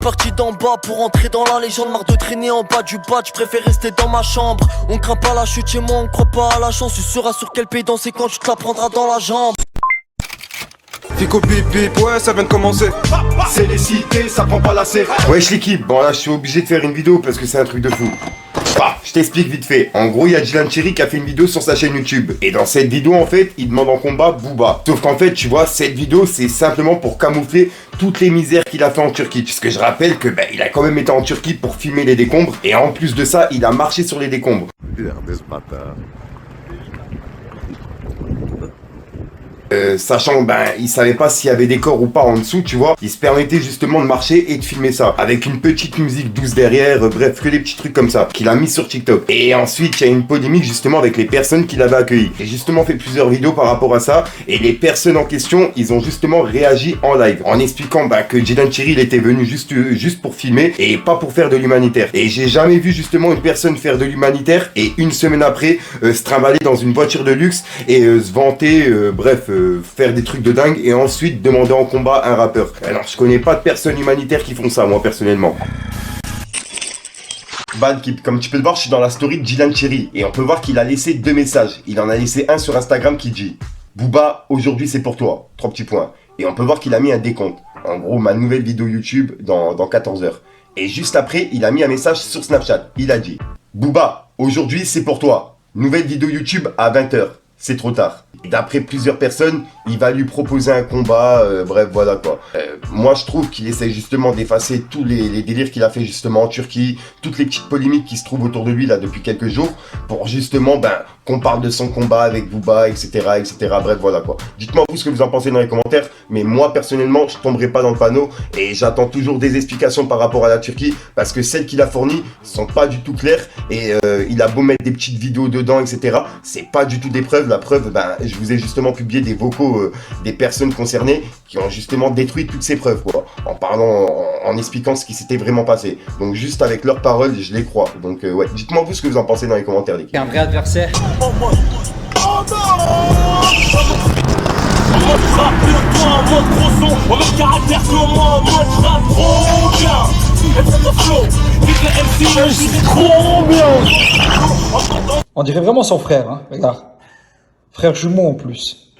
parti d'en bas pour entrer dans la légende. Marre de traîner en bas du bas, je préfère rester dans ma chambre. On craint pas la chute chez moi, on croit pas à la chance. Tu sauras sur quel pays danser quand tu te la prendras dans la jambe. Fico bip bip, ouais ça vient de commencer. C'est les cités, ça prend pas la serre. Wesh l'équipe, bon là je suis obligé de faire une vidéo parce que c'est un truc de fou. Je t'explique vite fait. En gros, il y a Dylan Cherry qui a fait une vidéo sur sa chaîne YouTube. Et dans cette vidéo, en fait, il demande en combat Booba. Sauf qu'en fait, tu vois, cette vidéo, c'est simplement pour camoufler toutes les misères qu'il a fait en Turquie. Parce que je rappelle que il a quand même été en Turquie pour filmer les décombres. Et en plus de ça, il a marché sur les décombres. Sachant il savait pas s'il y avait des corps ou pas en dessous, tu vois. Il se permettait justement de marcher et de filmer ça avec une petite musique douce derrière, bref, que des petits trucs comme ça qu'il a mis sur TikTok. Et ensuite, il y a une polémique justement avec les personnes qu'il avait accueillies. J'ai justement fait plusieurs vidéos par rapport à ça et les personnes en question, ils ont justement réagi en live en expliquant que Dylan Cherry il était venu juste pour filmer et pas pour faire de l'humanitaire. Et j'ai jamais vu justement une personne faire de l'humanitaire et une semaine après se trimballer dans une voiture de luxe et se vanter, faire des trucs de dingue et ensuite demander en combat un rappeur. Alors je connais pas de personnes humanitaires qui font ça moi personnellement. Bad Keep, comme tu peux le voir, je suis dans la story de Dylan Cherry et on peut voir qu'il a laissé 2 messages. Il en a laissé un sur Instagram qui dit Booba, aujourd'hui c'est pour toi, 3 petits points. Et on peut voir qu'il a mis un décompte. En gros, ma nouvelle vidéo YouTube dans 14 heures. Et juste après, il a mis un message sur Snapchat. Il a dit Booba, aujourd'hui c'est pour toi. Nouvelle vidéo YouTube à 20 heures. C'est trop tard. D'après plusieurs personnes, il va lui proposer un combat, bref, voilà quoi. Moi, je trouve qu'il essaie justement d'effacer tous les délires qu'il a fait justement en Turquie, toutes les petites polémiques qui se trouvent autour de lui là depuis quelques jours, pour justement qu'on parle de son combat avec Booba, etc., etc. Bref, voilà quoi. Dites-moi vous ce que vous en pensez dans les commentaires, mais moi personnellement, je tomberai pas dans le panneau et j'attends toujours des explications par rapport à la Turquie parce que celles qu'il a fournies sont pas du tout claires et il a beau mettre des petites vidéos dedans, etc. C'est pas du tout des preuves. La preuve, je vous ai justement publié des vocaux des personnes concernées qui ont justement détruit toutes ces preuves, quoi, en parlant, en expliquant ce qui s'était vraiment passé. Donc juste avec leurs paroles, je les crois. Donc ouais, dites-moi vous ce que vous en pensez dans les commentaires, l'équipe. Un vrai adversaire. On dirait vraiment son frère, hein, regarde. Frère jumeau en plus.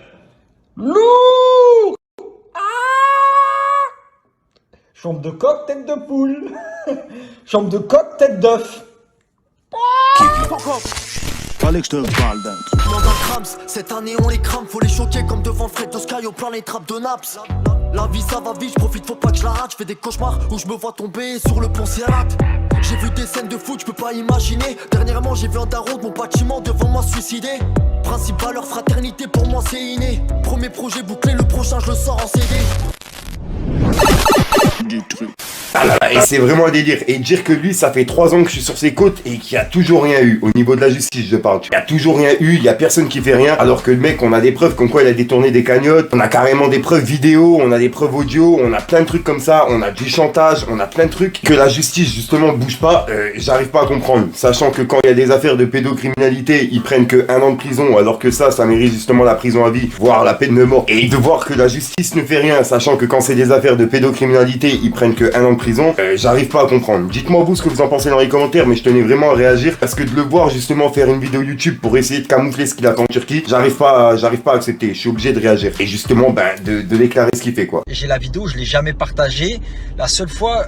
Lourd. Chambre de coq, tête de poule. Chambre de coq, tête d'œuf. Fallait que je te parle d'un truc. Cette année on les crame, faut les choquer comme devant Fred de Sky au plein les trappes de Naps. La vie ça va vite, je profite, faut pas que je la rate. Je fais des cauchemars où je me vois tomber sur le pont Sialat. J'ai vu des scènes de foot, je peux pas imaginer. Dernièrement j'ai vu un daron de mon bâtiment devant moi suicider. Principe valeur fraternité pour moi c'est inné. Premier projet bouclé, le prochain je le sors en CD. Du truc. Ah là là, et c'est vraiment un délire. Et dire que lui, ça fait 3 ans que je suis sur ses côtes et qu'il n'y a toujours rien eu. Au niveau de la justice, je parle. Il n'y a toujours rien eu, il n'y a personne qui fait rien. Alors que le mec, on a des preuves comme quoi il a détourné des cagnottes. On a carrément des preuves vidéo, on a des preuves audio, on a plein de trucs comme ça. On a du chantage, on a plein de trucs. Que la justice, justement, bouge pas, j'arrive pas à comprendre. Sachant que quand il y a des affaires de pédocriminalité, ils prennent que 1 an de prison. Alors que ça mérite justement la prison à vie, voire la peine de mort. Et de voir que la justice ne fait rien, sachant que quand c'est des affaires de pédocriminalité, ils prennent que 1 an de prison, j'arrive pas à comprendre. Dites-moi vous ce que vous en pensez dans les commentaires, mais je tenais vraiment à réagir parce que de le voir justement faire une vidéo YouTube pour essayer de camoufler ce qu'il a fait en Turquie, j'arrive pas à accepter. Je suis obligé de réagir et justement de déclarer ce qu'il fait, quoi. J'ai la vidéo, je l'ai jamais partagée. La seule fois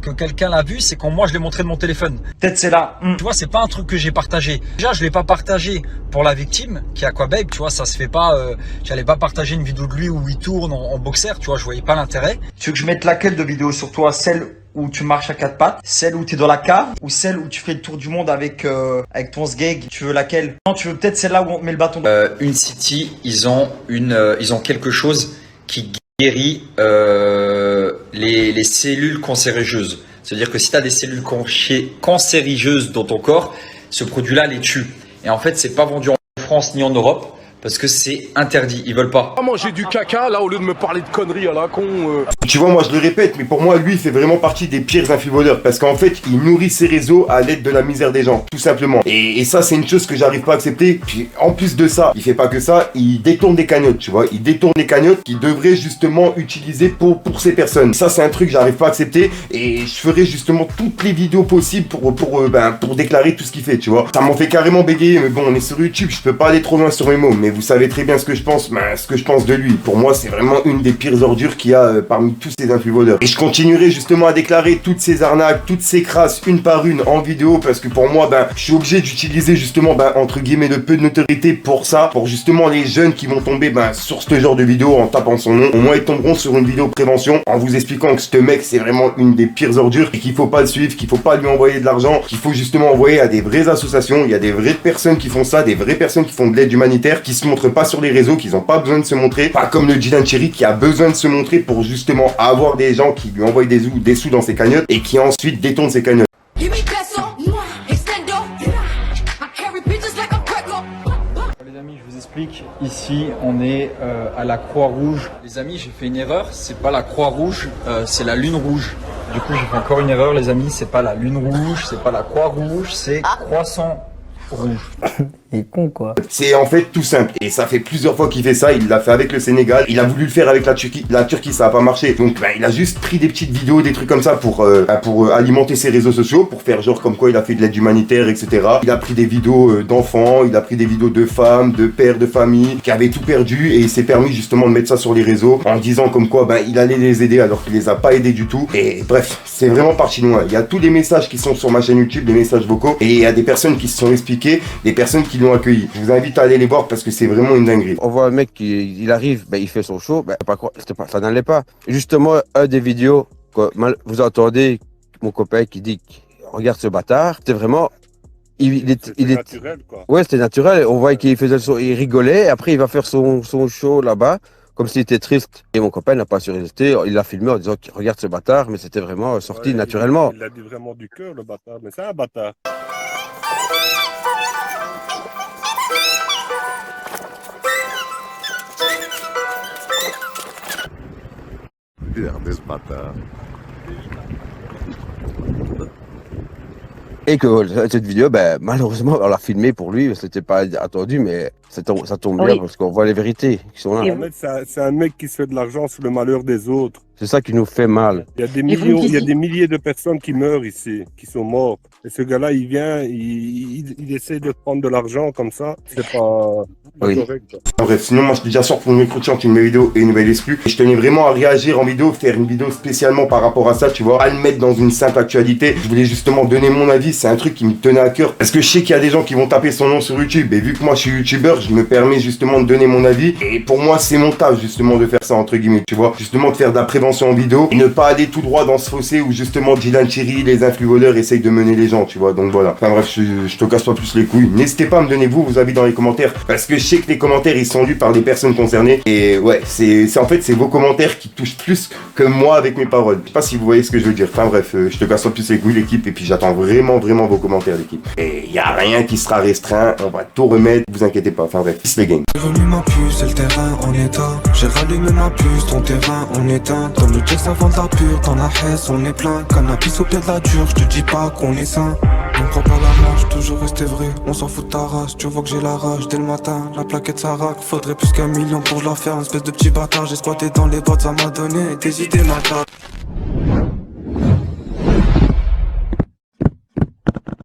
que quelqu'un l'a vue, c'est quand moi je l'ai montré de mon téléphone. Peut-être c'est là. Tu vois, c'est pas un truc que j'ai partagé. Déjà, je l'ai pas partagé pour la victime qui a quoi babe, tu vois, ça se fait pas. J'allais pas partager une vidéo de lui où il tourne en boxer, tu vois, je voyais pas l'intérêt. Tu veux que je mette laquelle de vidéo sur toi, celle où tu marches à 4 pattes, celle où tu es dans la cave ou celle où tu fais le tour du monde avec ton sgeg? Tu veux laquelle? Non, tu veux peut-être celle-là où on te met le bâton. Une City, ils ont quelque chose qui guérit les cellules cancérigeuses. C'est-à-dire que si tu as des cellules cancérigeuses dans ton corps, ce produit-là les tue. Et en fait, c'est pas vendu en France ni en Europe. parce que c'est interdit. Ils veulent pas. Manger du caca là au lieu de me parler de conneries à la con. Tu vois, moi je le répète, mais pour moi, lui, il fait vraiment partie des pires infovoleurs. Parce qu'en fait, il nourrit ses réseaux à l'aide de la misère des gens, tout simplement. Et ça, c'est une chose que j'arrive pas à accepter. Puis en plus de ça, il fait pas que ça, il détourne des cagnottes, tu vois. Il détourne des cagnottes qu'il devrait justement utiliser pour ces personnes. Ça, c'est un truc que j'arrive pas à accepter. Et je ferai justement toutes les vidéos possibles pour déclarer tout ce qu'il fait, tu vois. Ça m'en fait carrément bégayer, mais bon, on est sur YouTube, je peux pas aller trop loin sur mes mots. Mais vous savez très bien ce que je pense de lui. Pour moi, c'est vraiment une des pires ordures qu'il y a parmi tous ces infovoleurs. Et je continuerai justement à déclarer toutes ces arnaques, toutes ces crasses, une par une en vidéo, parce que pour moi, je suis obligé d'utiliser justement, entre guillemets, le peu de notoriété pour ça, pour justement les jeunes qui vont tomber sur ce genre de vidéo en tapant son nom. Au moins, ils tomberont sur une vidéo prévention en vous expliquant que ce mec, c'est vraiment une des pires ordures et qu'il faut pas le suivre, qu'il faut pas lui envoyer de l'argent, qu'il faut justement envoyer à des vraies associations. Il y a des vraies personnes qui font ça, des vraies personnes qui font de l'aide humanitaire, qui se montrent pas sur les réseaux, qui n'ont pas besoin de se montrer, pas comme le Dylan Cherry qui a besoin de se montrer pour justement avoir des gens qui lui envoient des sous dans ses cagnottes et qui ensuite détournent ses cagnottes. Les amis, je vous explique. Ici, on est à la Croix-Rouge. Les amis, j'ai fait une erreur. C'est pas la Croix-Rouge, c'est la Lune Rouge. Du coup, j'ai fait encore une erreur, les amis. C'est pas la Lune Rouge, c'est pas la Croix-Rouge, c'est Croissant Rouge. Il est con quoi. C'est en fait tout simple et ça fait plusieurs fois qu'il fait ça. Il l'a fait avec le Sénégal, il a voulu le faire avec la Turquie ça a pas marché. Donc il a juste pris des petites vidéos, des trucs comme ça pour alimenter ses réseaux sociaux, pour faire genre comme quoi il a fait de l'aide humanitaire, etc. Il a pris des vidéos d'enfants, il a pris des vidéos de femmes, de pères de famille qui avaient tout perdu et il s'est permis justement de mettre ça sur les réseaux en disant comme quoi il allait les aider alors qu'il les a pas aidés du tout. Et bref, c'est vraiment parti loin. Il y a tous les messages qui sont sur ma chaîne YouTube, des messages vocaux, et il y a des personnes qui se sont expliquées, des personnes qui l'ont accueilli. Je vous invite à aller les voir parce que c'est vraiment une dinguerie. On voit un mec qui il arrive, il fait son show, ça n'allait pas. Justement, un des vidéos, vous entendez mon copain qui dit regarde ce bâtard, c'était vraiment c'était naturel quoi. Ouais, c'était naturel. On voit qu'il faisait il rigolait, après il va faire son show là-bas comme s'il était triste. Et mon copain n'a pas su résister, il l'a filmé en disant regarde ce bâtard, mais c'était vraiment sorti naturellement. Il a dit vraiment du cœur le bâtard, mais c'est un bâtard. Regardez ce bâtard. Et que cette vidéo, malheureusement, on l'a filmée pour lui, c'était pas attendu, mais ça tombe bien parce qu'on voit les vérités qui sont là. C'est un mec qui se fait de l'argent sur le malheur des autres. C'est ça qui nous fait mal. Il y a des milliers de personnes qui meurent ici, qui sont mortes. Et ce gars-là, il vient, il essaie de prendre de l'argent comme ça. C'est pas correct. Bref, sinon moi je te dis à soir pour une nouvelle une nouvelle vidéo et une nouvelle exclue. Et je tenais vraiment à réagir en vidéo, faire une vidéo spécialement par rapport à ça, tu vois, à le mettre dans une simple actualité. Je voulais justement donner mon avis, c'est un truc qui me tenait à cœur. Parce que je sais qu'il y a des gens qui vont taper son nom sur YouTube. Et vu que moi je suis youtubeur, je me permets justement de donner mon avis. Et pour moi c'est mon taf justement de faire ça entre guillemets, tu vois. Justement de faire de la prévention en vidéo et ne pas aller tout droit dans ce fossé où justement Dylan Cherry, les influvoleurs essayent de mener les gens, tu vois. Donc voilà. Enfin bref, je te casse pas plus les couilles. N'hésitez pas à me donner vos avis dans les commentaires. Parce que je sais que les commentaires ils sont lus par des personnes concernées. Et ouais, c'est vos commentaires qui touchent plus que moi avec mes paroles. Je sais pas si vous voyez ce que je veux dire. Enfin bref, je te casse pas plus les couilles l'équipe. Et puis j'attends vraiment vos commentaires l'équipe. Et y a rien qui sera restreint. On va tout remettre, vous inquiétez pas. Enfin bref, peace les gangs. J'ai remis ma puce, c'est le terrain en état. J'ai rallumé ma puce, ton terrain en éteint. Dans le jet ça vend de la pure, dans la hesse on est plein. Cannabis au pied de la dure, je te dis pas qu'on est sain. On prend pas la marche, toujours rester vrai. On s'en fout de ta race, tu vois que j'ai la rage dès le matin. La plaquette ça raque, faudrait plus qu'1 million pour je la faire. Une espèce de petit bâtard, j'ai squatté dans les boîtes, ça m'a donné des idées ma table.